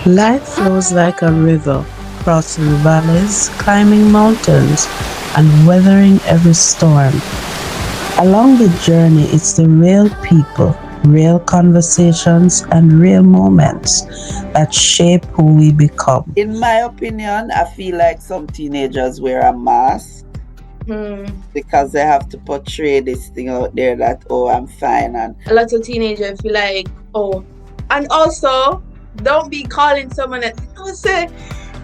Life flows like a river, crossing valleys, climbing mountains, and weathering every storm. Along the journey, it's the real people, real conversations, and real moments that shape who we become. In my opinion, I feel like some teenagers wear a mask because they have to portray this thing out there that, oh, I'm fine. And A lot of teenagers feel like, oh, and also don't be calling someone that say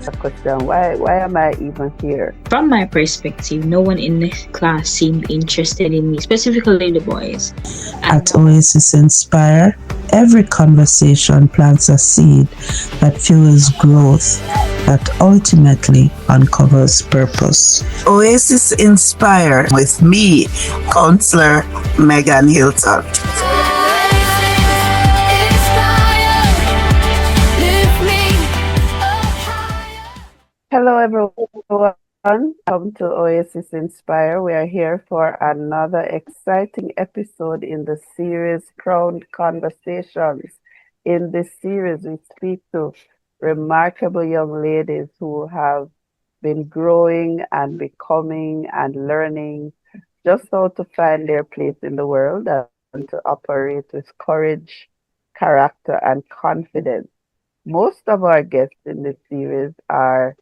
a question, why am I even here? From my perspective, no one in the class seemed interested in me, specifically the boys. At Oasis Inspire, every conversation plants a seed that fuels growth, that ultimately uncovers purpose. Oasis Inspire with me, Counselor Megan Hilton. Hello everyone, welcome to Oasis Inspire. We are here for another exciting episode in the series Crowned Conversations. In this series, we speak to remarkable young ladies who have been growing and becoming and learning just how to find their place in the world and to operate with courage, character, and confidence. Most of our guests in this series are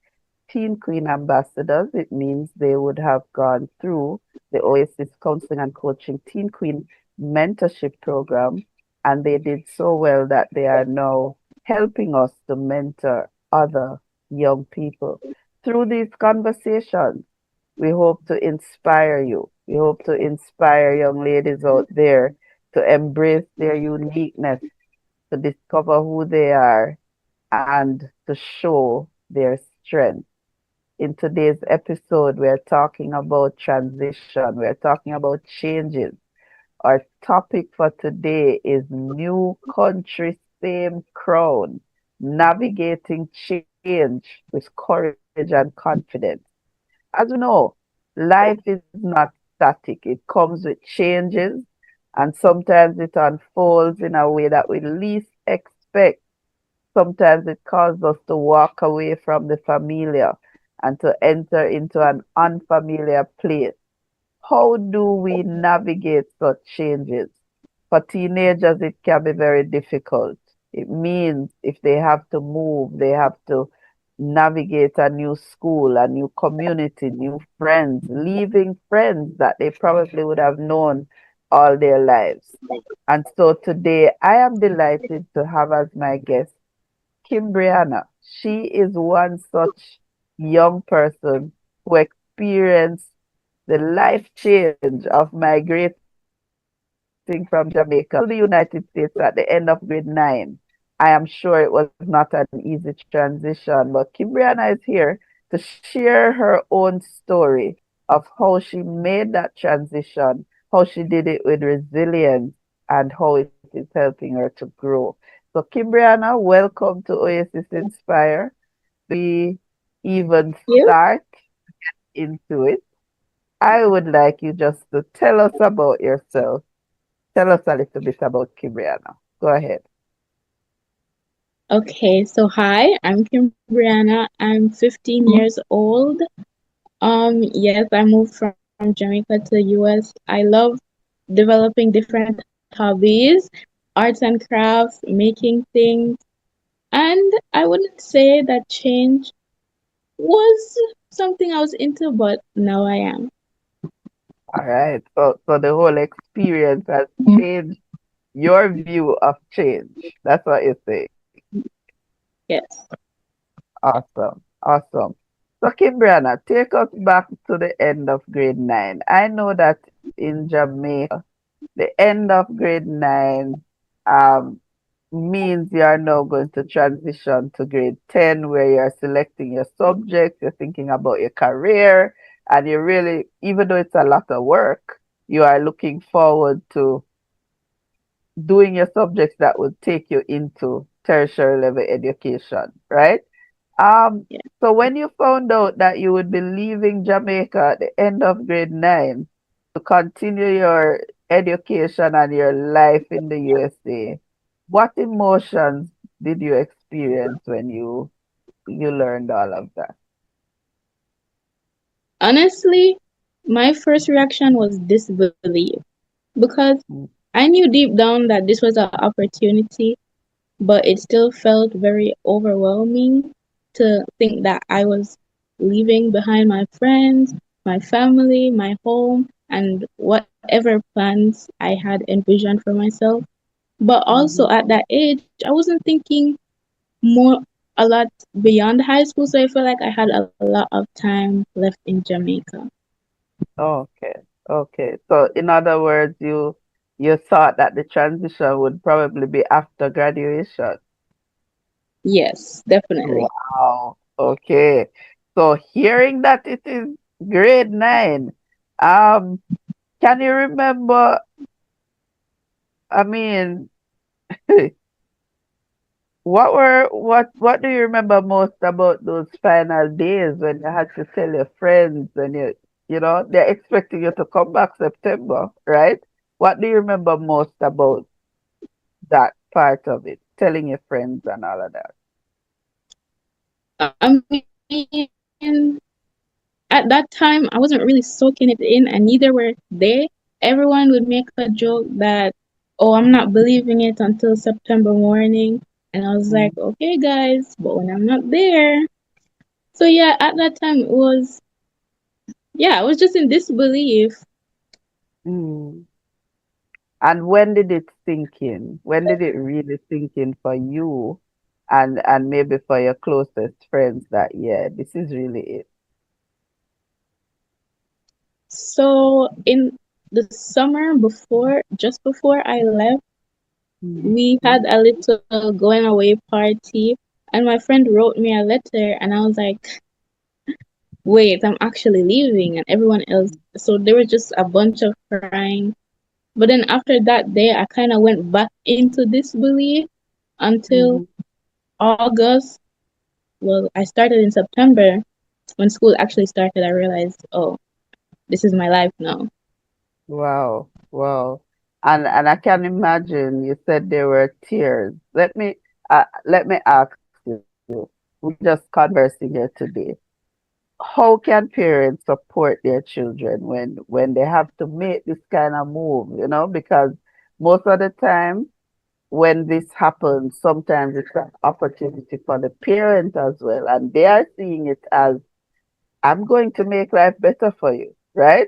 Teen Queen Ambassadors. It means they would have gone through the Oasis Counseling and Coaching Teen Queen Mentorship Program, and they did so well that they are now helping us to mentor other young people. Through these conversations, we hope to inspire you. We hope to inspire young ladies out there to embrace their uniqueness, to discover who they are, and to show their strength. In today's episode, we're talking about transition, we're talking about changes. Our topic for today is New Country, Same Crown, navigating change with courage and confidence. As we know, life is not static, it comes with changes, and sometimes it unfolds in a way that we least expect. Sometimes it causes us to walk away from the familiar and to enter into an unfamiliar place. How do we navigate such changes? For teenagers, it can be very difficult. It means if they have to move, they have to navigate a new school, a new community, new friends, leaving friends that they probably would have known all their lives. And so today, I am delighted to have as my guest Kimbrianna. She is one such young person who experienced the life change of migrating from Jamaica to the United States at the end of grade 9. I am sure it was not an easy transition, but Kimbrianna is here to share her own story of how she made that transition, how she did it with resilience, and how it is helping her to grow. So, Kimbrianna, welcome to Oasis Inspire. We even You? start into it, I would like you just to tell us about yourself. Tell us a little bit about Kimbrianna. Go ahead. Okay, so hi, I'm Kimbrianna. I'm 15 years old. Yes, I moved from Jamaica to the US. I love developing different hobbies, arts and crafts, making things, and I wouldn't say that change was something I was into, but now I am. All right. So the whole experience has changed your view of change. That's what you're saying. Yes. Awesome. Awesome. So, Kimbrianna, take us back to the end of grade 9. I know that in Jamaica, the end of grade 9 um, means you are now going to transition to grade 10, where you're selecting your subjects, you're thinking about your career, and you really, even though it's a lot of work, you are looking forward to doing your subjects that will take you into tertiary level education, right? Um, Yeah. so when you found out that you would be leaving Jamaica at the end of grade 9 to continue your education and your life in the USA, what emotions did you experience when you learned all of that? Honestly, my first reaction was disbelief because Mm, I knew deep down that this was an opportunity, but it still felt very overwhelming to think that I was leaving behind my friends, my family, my home, and whatever plans I had envisioned for myself. But also mhm. at that age, I wasn't thinking more a lot beyond high school, so I felt like I had a lot of time left in Jamaica. Okay, okay. So in other words, you thought that the transition would probably be after graduation. Yes, definitely. Wow. Okay. So hearing that it is grade nine, um, can you remember? I mean, what do you remember most about those final days when you had to tell your friends and they're expecting you to come back September, right? What do you remember most about that part of it? Telling your friends and all of that. I mean, at that time, I wasn't really soaking it in, and neither were they. Everyone would make a joke that, oh, I'm not believing it until September morning. And I was like, Mm, okay, guys, but when I'm not there. So, yeah, at that time, I was just in disbelief. mm. And when did it sink in? When did it really sink in for you and maybe for your closest friends that yeah, this is really it? So, in the summer before, just before I left, we Mm-hmm. had a little going away party, and my friend wrote me a letter, and I was like, wait, I'm actually leaving, and everyone else. So there was just a bunch of crying. But then after that day, I kind of went back into disbelief until Mm-hmm. August. Well, I started in September. When school actually started, I realized, oh, this is my life now. Wow, wow. And I can imagine you said there were tears. Let me ask you. We're just conversing here today. How can parents support their children when they have to make this kind of move, because most of the time when this happens, sometimes it's an opportunity for the parent as well, and they are seeing it as I'm going to make life better for you, right?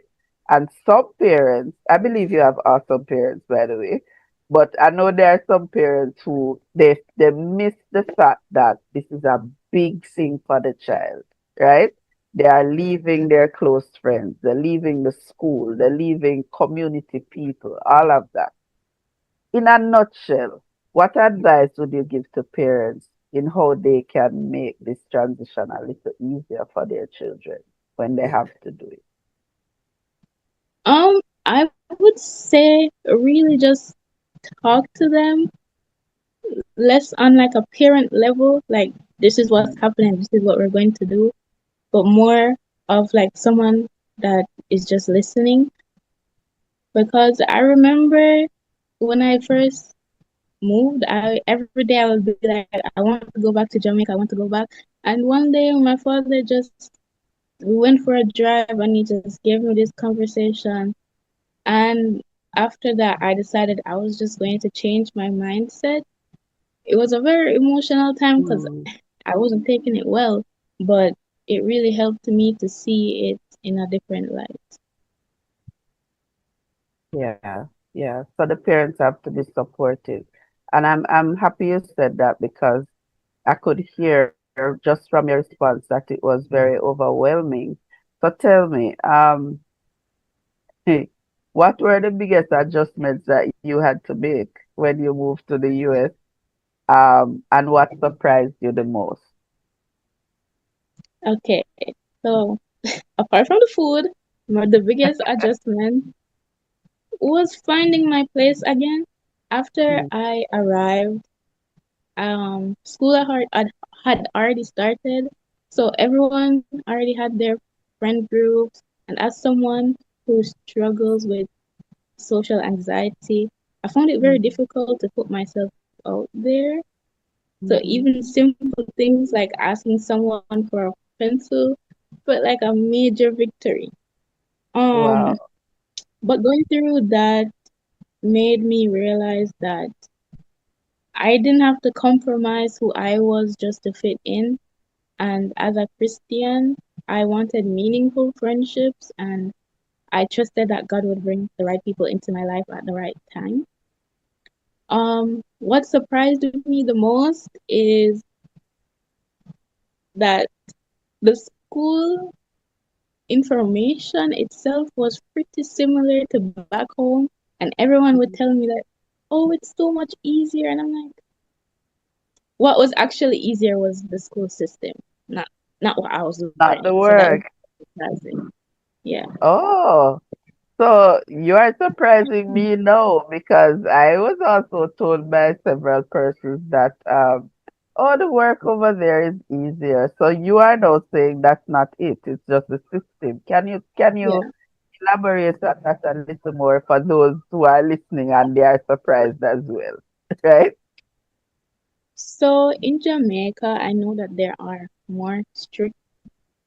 And some parents, I believe you have awesome parents, by the way, but I know there are some parents who they miss the fact that this is a big thing for the child, right? They are leaving their close friends, they're leaving the school, they're leaving community people, all of that. In a nutshell, what advice would you give to parents in how they can make this transition a little easier for their children when they have to do it? I would say really just talk to them less on like a parent level, like this is what's happening, this is what we're going to do, but more of like someone that is just listening. Because I remember when I first moved, I every day I would be like, I want to go back to Jamaica, I want to go back. And one day my father just we went for a drive and he just gave me this conversation. And after that I decided I was just going to change my mindset. It was a very emotional time because Hmm. I wasn't taking it well, but it really helped me to see it in a different light. Yeah, yeah. So the parents have to be supportive. And I'm happy you said that because I could hear just from your response that it was very overwhelming. So tell me, what were the biggest adjustments that you had to make when you moved to the US? And what surprised you the most? Okay, so apart from the food, the biggest adjustment was finding my place again. After Mm, I arrived, school had already started, so everyone already had their friend groups. And as someone who struggles with social anxiety, I found it very mm, difficult to put myself out there. So Mhm. even simple things like asking someone for a pencil felt like a major victory. Um, Wow. but going through that made me realize that I didn't have to compromise who I was just to fit in. And as a Christian, I wanted meaningful friendships and I trusted that God would bring the right people into my life at the right time. What surprised me the most is that the school information itself was pretty similar to back home, and everyone would tell me that, oh, it's so much easier. And I'm like, what was actually easier was the school system, not not what I was Not learning. the So that was work. surprising. Yeah, Oh, so you are surprising me now because I was also told by several persons that oh, the work over there is easier. So you are now saying that's not it. It's just the system. Can you yeah. elaborate on that a little more for those who are listening and they are surprised as well, right? So in Jamaica, I know that there are more strict,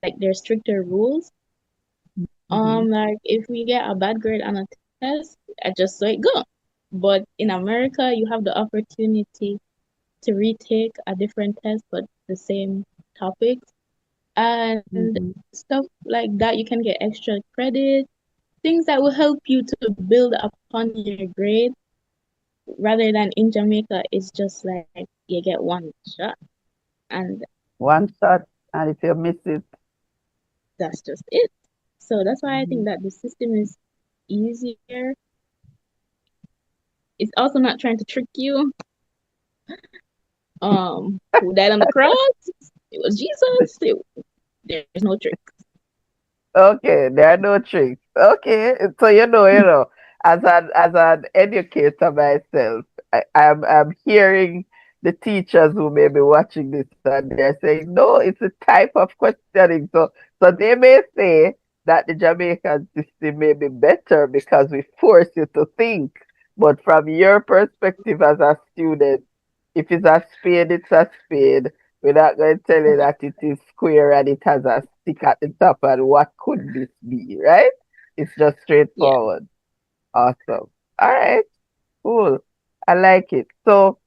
like there's stricter rules. Hmm. Like if we get a bad grade on a test, I just let it go. But in America, you have the opportunity to retake a different test, but the same topics and Hmm. stuff like that. You can get extra credit, things that will help you to build upon your grade. Rather than in Jamaica, it's just like you get one shot, and One shot, and if you miss it, that's just it. So that's why I think mhm, that the system is easier. It's also not trying to trick you. Who died on the cross? It was Jesus. There's no trick. okay, there are no tricks. Okay, so as an educator myself, I'm hearing the teachers who may be watching this and they're saying, no, it's a type of questioning. So they may say that the Jamaican system may be better because we force you to think. But from your perspective as a student, if it's a spade, it's a spade. We're not going to tell you that it is square and it has a stick at the top and what could this be, right? It's just Yeah, straightforward. Awesome. All right, cool. I like it. So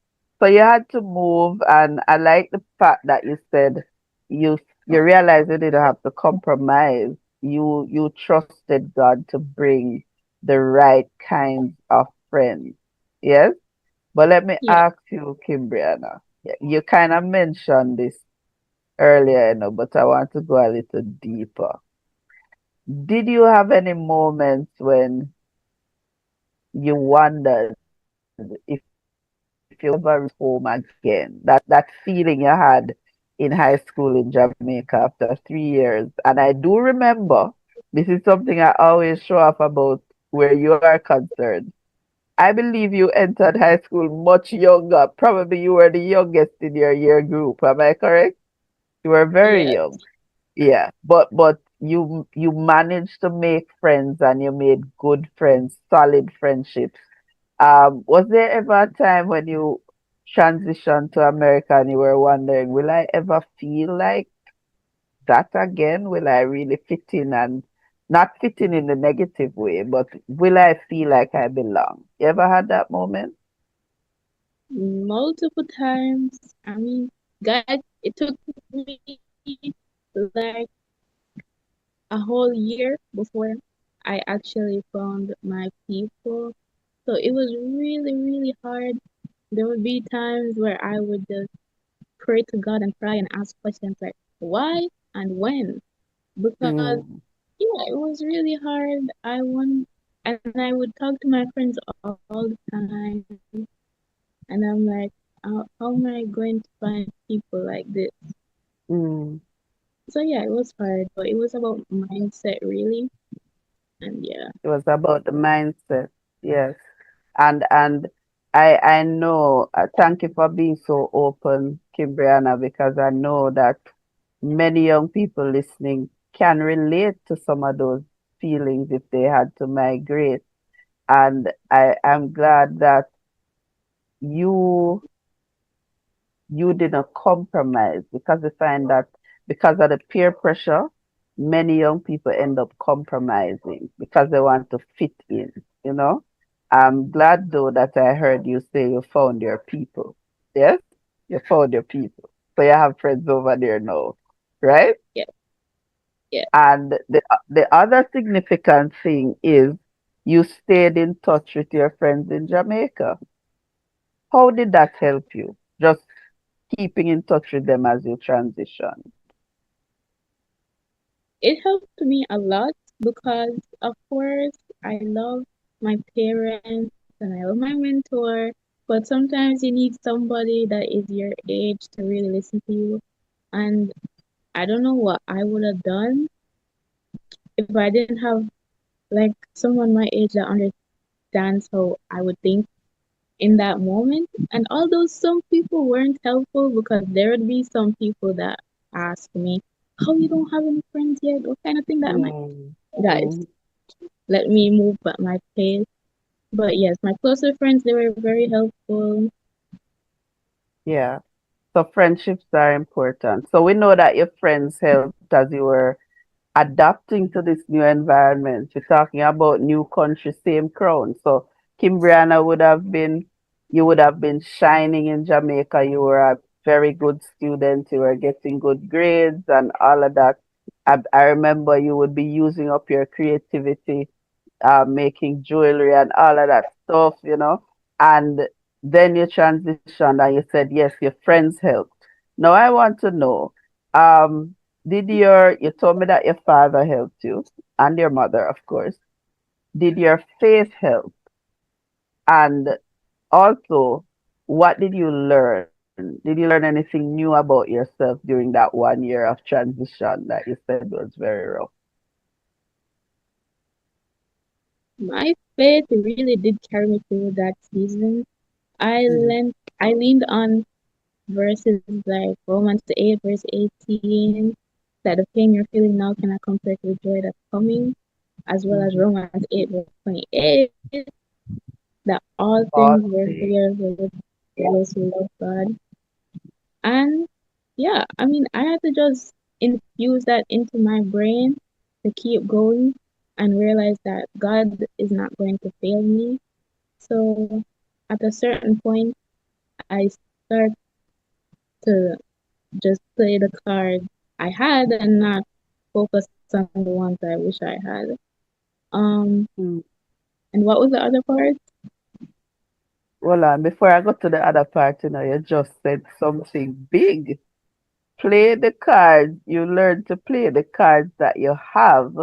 you had to move and I like the fact that you said you you realized you didn't have to compromise. You trusted God to bring the right kinds of friends. Yes? But let me yeah. ask you, Kimbrianna. You kind of mentioned this earlier, but I want to go a little deeper. Did you have any moments when you wondered if you would ever reach home again? That feeling you had in high school in Jamaica after 3 years. And I do remember this is something I always show off about where you are concerned. I believe you entered high school much younger. Probably you were the youngest in your year group. Am I correct? You were very Yeah. young. Yeah, but you managed to make friends and you made good friends, solid friendships. Was there ever a time when you transitioned to America and you were wondering, will I ever feel like that again? Will I really fit in and not fit in the negative way, but will I feel like I belong? You ever had that moment? Multiple times. I mean, God, it took me like a whole year before I actually found my people. So it was really, really hard. There would be times where I would just pray to God and cry and ask questions like why and when. Because Mm, yeah, it was really hard. And I would talk to my friends all the time, and I'm like, how am I going to find people like this? mm. So yeah, it was hard, but it was about mindset really, and yeah, It was about the mindset. Yes. And I know, thank you for being so open, Kimbriana, because I know that many young people listening can relate to some of those feelings if they had to migrate. And I am glad that you you didn't compromise, because we find that because of the peer pressure, many young people end up compromising because they want to fit in, you know. I'm glad though that I heard you say you found your people. Yes? You found your people. So you have friends over there now, right? Yeah, yeah. And the other significant thing is you stayed in touch with your friends in Jamaica. How did that help you? Just keeping in touch with them as you transition. It helped me a lot because, of course, I love my parents and I love my mentor, but sometimes you need somebody that is your age to really listen to you. And I don't know what I would have done if I didn't have like someone my age that understands how I would think in that moment. And although some people weren't helpful, because there would be some people that ask me, "How you don't have any friends yet? What kind of thing that am I?" Mm, Guys, mm, let me move at my pace. But yes, my closer friends, they were very helpful. yeah. So friendships are important. So we know that your friends helped as you were adapting to this new environment. You're talking about new country, same crown. So Kimbrianna would have been, you would have been shining in Jamaica. You were a very good student. You were getting good grades and all of that. I remember you would be using up your creativity, making jewelry and all of that stuff, you know. And then you transitioned and you said, yes, your friends helped. Now I want to know, um, you told me that your father helped you and your mother, of course. Did your faith help? And also, what did you learn? Did you learn anything new about yourself during that 1 year of transition that you said was very rough? My faith really did carry me through that season. Mm, I leaned on verses like Romans 8, verse 18, that the pain you're feeling now cannot compare to the joy that's coming, as well as mhm. Romans 8, verse 28, that all All things work things. together for those who love God. And yeah, I mean, I had to just infuse that into my brain to keep going and realize that God is not going to fail me. So at a certain point, I start to just play the cards I had and not focus on the ones I wish I had. Um, Mm. and what was the other part? Well, before I go to the other part, you just said something big. Play the cards. You learn to play the cards that you have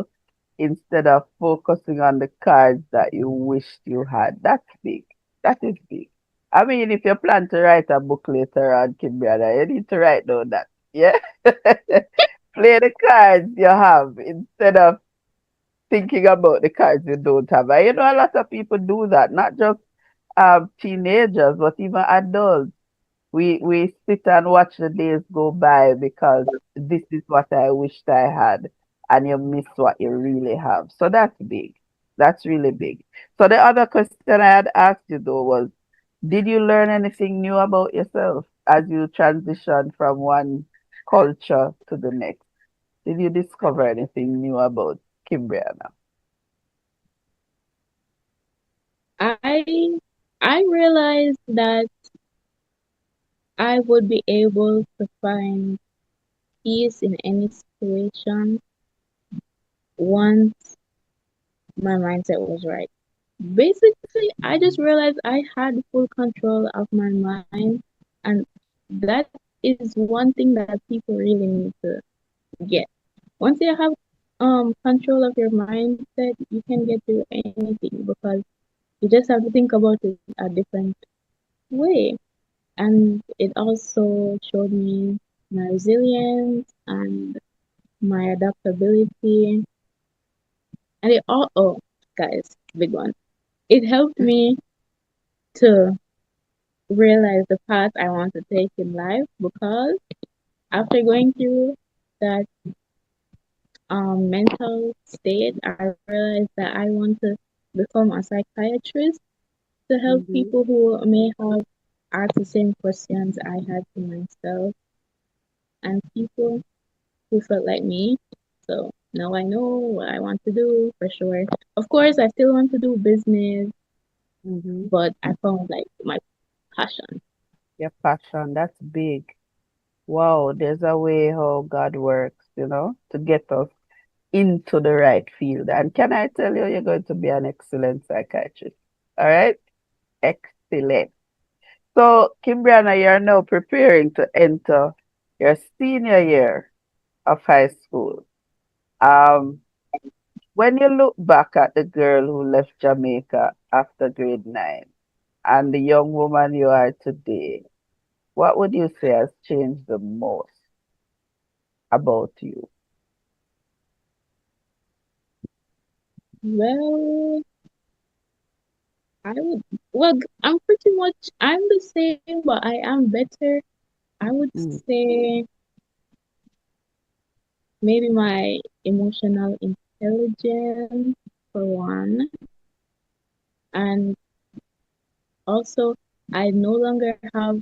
instead of focusing on the cards that you wished you had. That's big. That is big. I mean, if you plan to write a book later on, Kimberly, you need to write down that. Yeah? Play the cards you have instead of thinking about the cards you don't have. And you know, a lot of people do that, not just teenagers, but even adults. We sit and watch the days go by because this is what I wished I had, and you miss what you really have. So that's big. That's really big. So the other question I had asked you though was, did you learn anything new about yourself as you transition from one culture to the next? Did you discover anything new about Kimbrianna? I I realized that I would be able to find peace in any situation once my mindset was right. Basically, I just realized I had full control of my mind, and that is one thing that people really need to get. Once you have control of your mindset, you can get through anything because you just have to think about it a different way. And it also showed me my resilience and my adaptability. And it all, oh, guys, big one. It helped me to realize the path I want to take in life because after going through that mental state, I realized that I want to become a psychiatrist to help Mm-hmm. people who may have ask the same questions I had to myself and people who felt like me. So now I know what I want to do for sure. Of course, I still want to do business, Mm-hmm. but I found like my passion. Your passion, that's big. Wow, there's a way how God works, to get us into the right field. And can I tell you, you're going to be an excellent psychiatrist. All right? Excellent. So, Kimbriana, you're now preparing to enter your senior year of high school. Um, when you look back at the girl who left Jamaica after grade 9 and the young woman you are today, what would you say has changed the most about you? Well, I would, well, I'm pretty much, I'm the same, but I am better. I would Mm. say maybe my emotional intelligence for one, and also I no longer have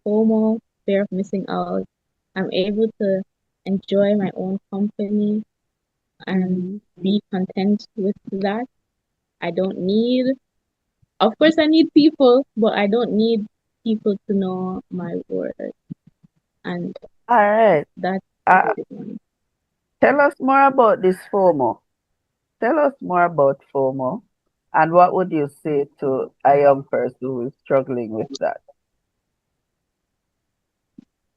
FOMO, fear of missing out. I'm able to enjoy my own company and Mm-hmm. be content with that. I don't need, of course, I need people, but I don't need people to know my worth, and All right. that's a Uh, big one. tell us more about this FOMO. Tell us more about FOMO and what would you say to a young person who is struggling with that?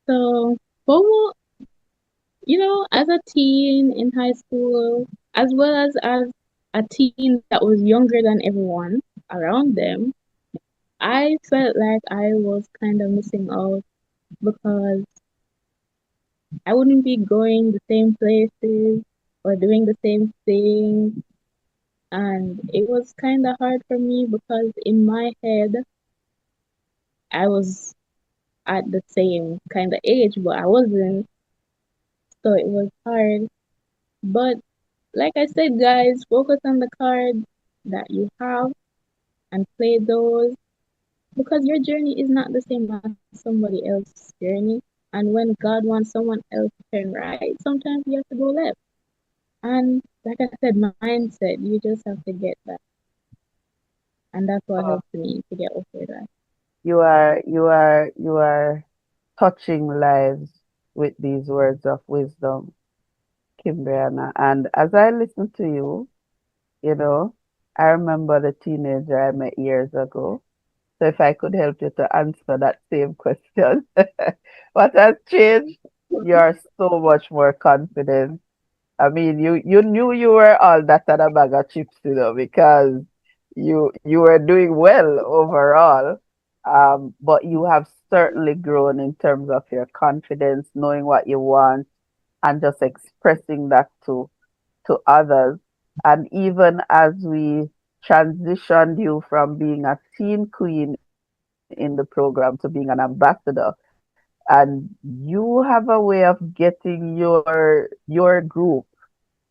So, FOMO, as a teen in high school, as well as a teen that was younger than everyone around them, I felt like I was kind of missing out because I wouldn't be going the same places or doing the same things. And it was kind of hard for me because in my head, I was at the same kind of age, but I wasn't. So it was hard. But like I said, guys, focus on the cards that you have and play those because your journey is not the same as somebody else's journey. And when God wants someone else to turn right, sometimes you have to go left. And like I said, mindset, you just have to get that. And that's what Uh, helped me to get over that. you are touching lives with these words of wisdom, Kimbriana. And as I listen to you, you know, I remember the teenager I met years ago. So if I could help you to answer that same question, what has changed? You're so much more confident. I mean, you knew you were all that and a bag of chips, because you were doing well overall. But you have certainly grown in terms of your confidence, knowing what you want, and just expressing that to others. And even as we transitioned you from being a teen queen in the program to being an ambassador, and you have a way of getting your group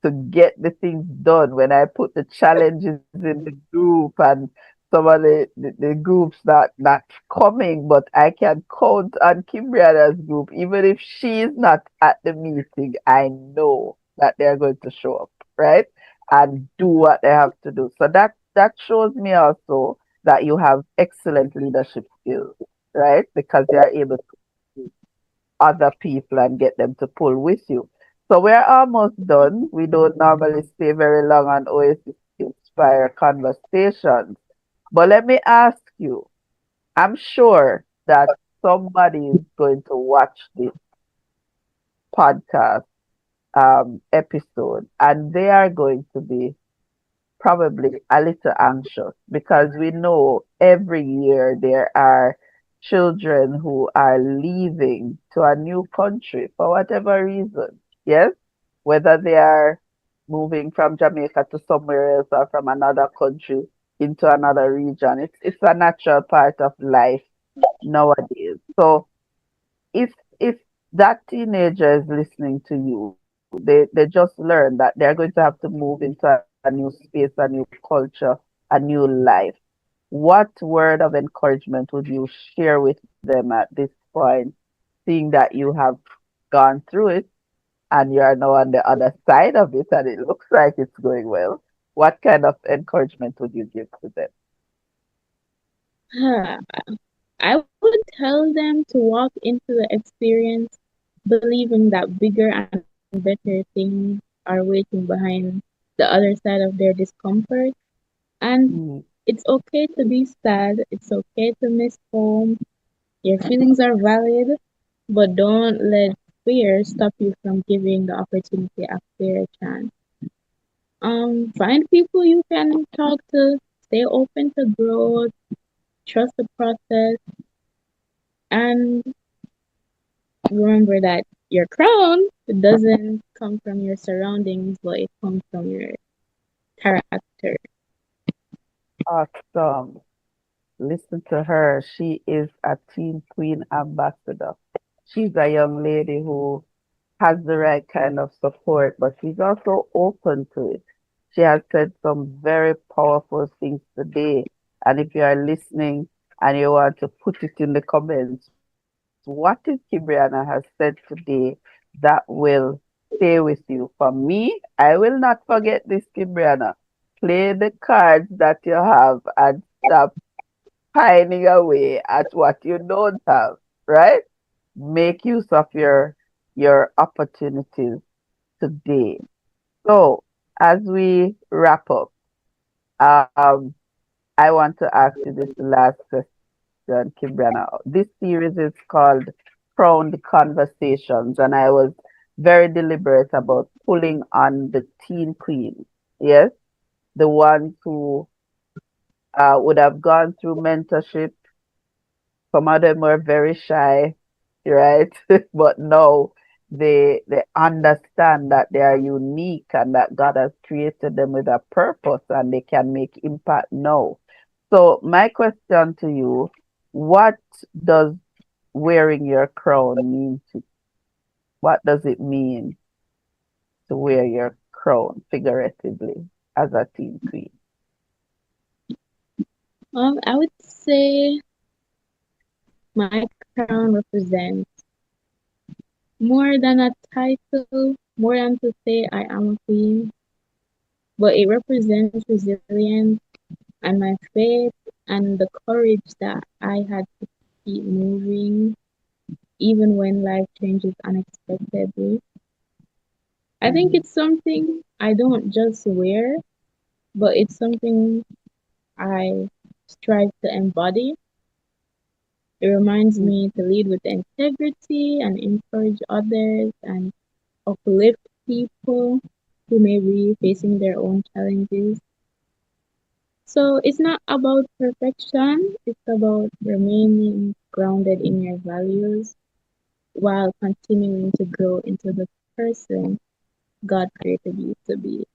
to get the things done when I put the challenges in the group and some of the groups not coming, but I can count on Kimbriana's group. Even if she's not at the meeting, I know that they're going to show up, right? And do what they have to do. So that shows me also that you have excellent leadership skills, right? Because you are able to other people and get them to pull with you. So we're almost done. We don't normally stay very long on Oasis Inspire conversations. But let me ask you, I'm sure that somebody is going to watch this podcast episode and they are going to be probably a little anxious because we know every year there are children who are leaving to a new country for whatever reason. Yes, whether they are moving from Jamaica to somewhere else or from another country into another region. It's a natural part of life nowadays. So if that teenager is listening to you, they just learn that they're going to have to move into a new space, a new culture, a new life. what word of encouragement would you share with them at this point, seeing that you have gone through it and you are now on the other side of it and it looks like it's going well? What kind of encouragement would you give to them? I would tell them to walk into the experience believing that bigger and better things are waiting behind the other side of their discomfort. And Mm. it's okay to be sad, it's okay to miss home. Your feelings are valid, but don't let fear stop you from giving the opportunity a fair chance. Find people you can talk to, stay open to growth, trust the process, and remember that your crown doesn't come from your surroundings, but it comes from your character. Awesome. Listen to her. She is a Teen Queen ambassador. She's a young lady who has the right kind of support, but she's also open to it. She has said some very powerful things today. And if you are listening and you want to put it in the comments, what is Kimbriana has said today that will stay with you? For me, I will not forget this, Kimbriana. Play the cards that you have and stop pining away at what you don't have, right? Make use of your opportunities today. So, as we wrap up, um, I want to ask you this last question, Kimbrana. This series is called Crowned Conversations, and I was very deliberate about pulling on the teen queens. Yes, the ones who would have gone through mentorship. Some of them were very shy, right? But now they understand that they are unique and that God has created them with a purpose and they can make impact now. So my question to you, what does wearing your crown mean to what does it mean to wear your crown figuratively as a teen queen? I would say my crown represents more than a title, more than to say I am a queen, but it represents resilience and my faith and the courage that I had to keep moving even when life changes unexpectedly. I think it's Mhm. something I don't just wear, but it's something I strive to embody. It reminds me to lead with integrity and encourage others and uplift people who may be facing their own challenges. So it's not about perfection, it's about remaining grounded in your values while continuing to grow into the person God created you to be.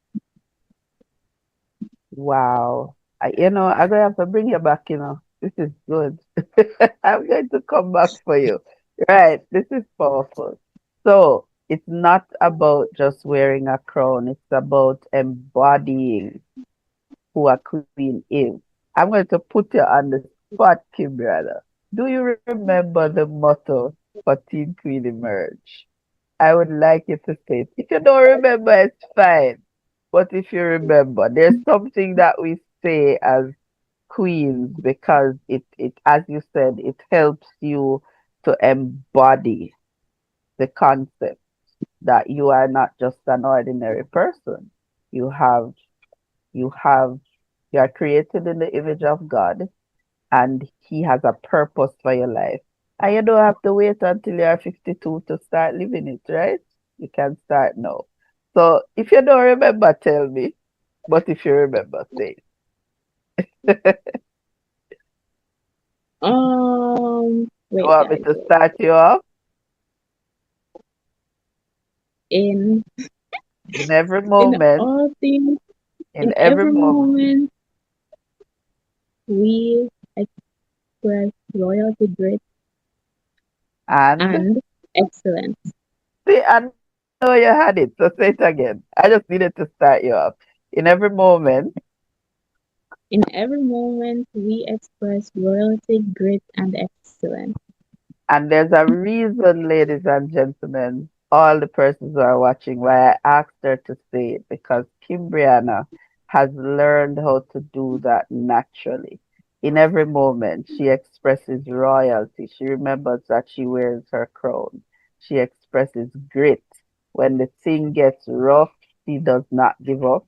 Wow. I'm gonna have to bring you back. This is good. I'm going to come back for you. Right. This is powerful. So it's not about just wearing a crown, it's about embodying who a queen is. I'm going to put you on the spot, Kimbrella. Do you remember the motto for Teen Queen Emerge? I would like you to say it. If you don't remember, it's fine. But if you remember, there's something that we say as queens because it as you said, it helps you to embody the concept that you are not just an ordinary person. You have you have you are created in the image of God and He has a purpose for your life. And you don't have to wait until you are 52 to start living it, right? You can start now. So if you don't remember, tell me. But if you remember, say it. You Wait, want me guys, to start you off? in In every in moment, all things, in in every every moment. moment, we express loyalty, grit, And and excellence. see, I know you had it. So say it again. I just needed to start you off. In every moment, In every moment, we express loyalty, grit, and excellence. And there's a reason, ladies and gentlemen, all the persons who are watching, why I asked her to say it, because Kimbrianna has learned how to do that naturally. In every moment, she expresses royalty. She remembers that she wears her crown. She expresses grit. When the thing gets rough, she does not give up.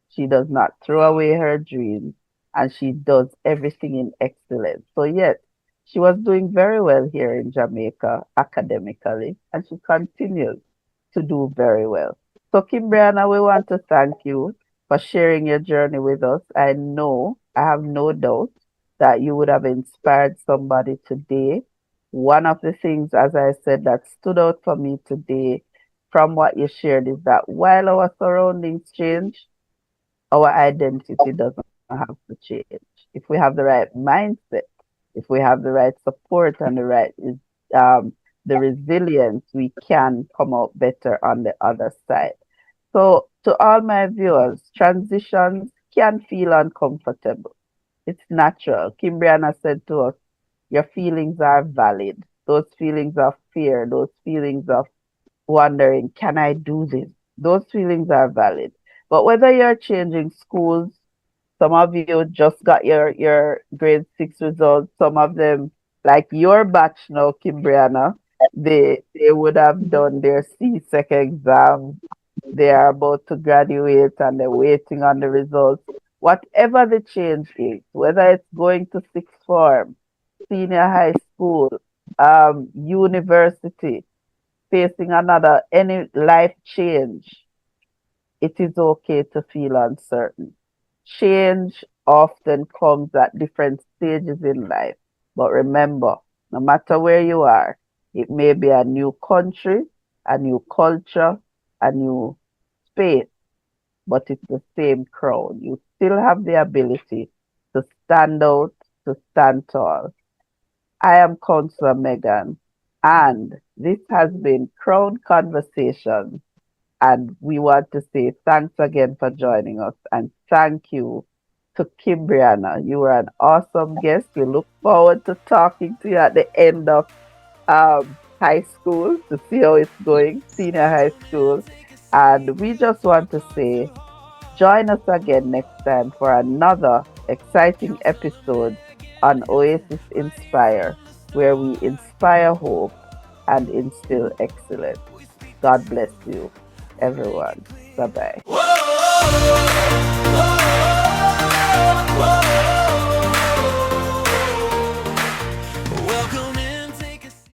She does not throw away her dreams, and she does everything in excellence. So, yes, she was doing very well here in Jamaica academically, and she continues to do very well. So, Kimbrianna, we want to thank you for sharing your journey with us. I have no doubt that you would have inspired somebody today. One of the things, as I said, that stood out for me today from what you shared is that while our surroundings change, our identity doesn't have to change. If we have the right mindset, if we have the right support and um, the resilience, we can come out better on the other side. So, to all my viewers, transitions can feel uncomfortable. It's natural. Kimbriana said to us, your feelings are valid. Those feelings of fear, those feelings of wondering, can I do this? Those feelings are valid. But whether you're changing schools, some of you just got your grade six results. Some of them, like your batch now, Kimbriana, they would have done their C-Sec exam. They are about to graduate and they're waiting on the results. Whatever the change is, whether it's going to sixth form, senior high school, university, facing another any life change, it is okay to feel uncertain. Change often comes at different stages in life. But remember, no matter where you are, it may be a new country, a new culture, a new space, but it's the same crown. You still have the ability to stand out, to stand tall. I am Counselor Megan, and this has been Crown Conversations. And we want to say thanks again for joining us and thank you to Kimbriana. You were an awesome guest. We look forward to talking to you at the end of high school to see how it's going, senior high school. And we just want to say join us again next time for another exciting episode on Oasis Inspire, where we inspire hope and instill excellence. God bless you, everyone. Bye bye.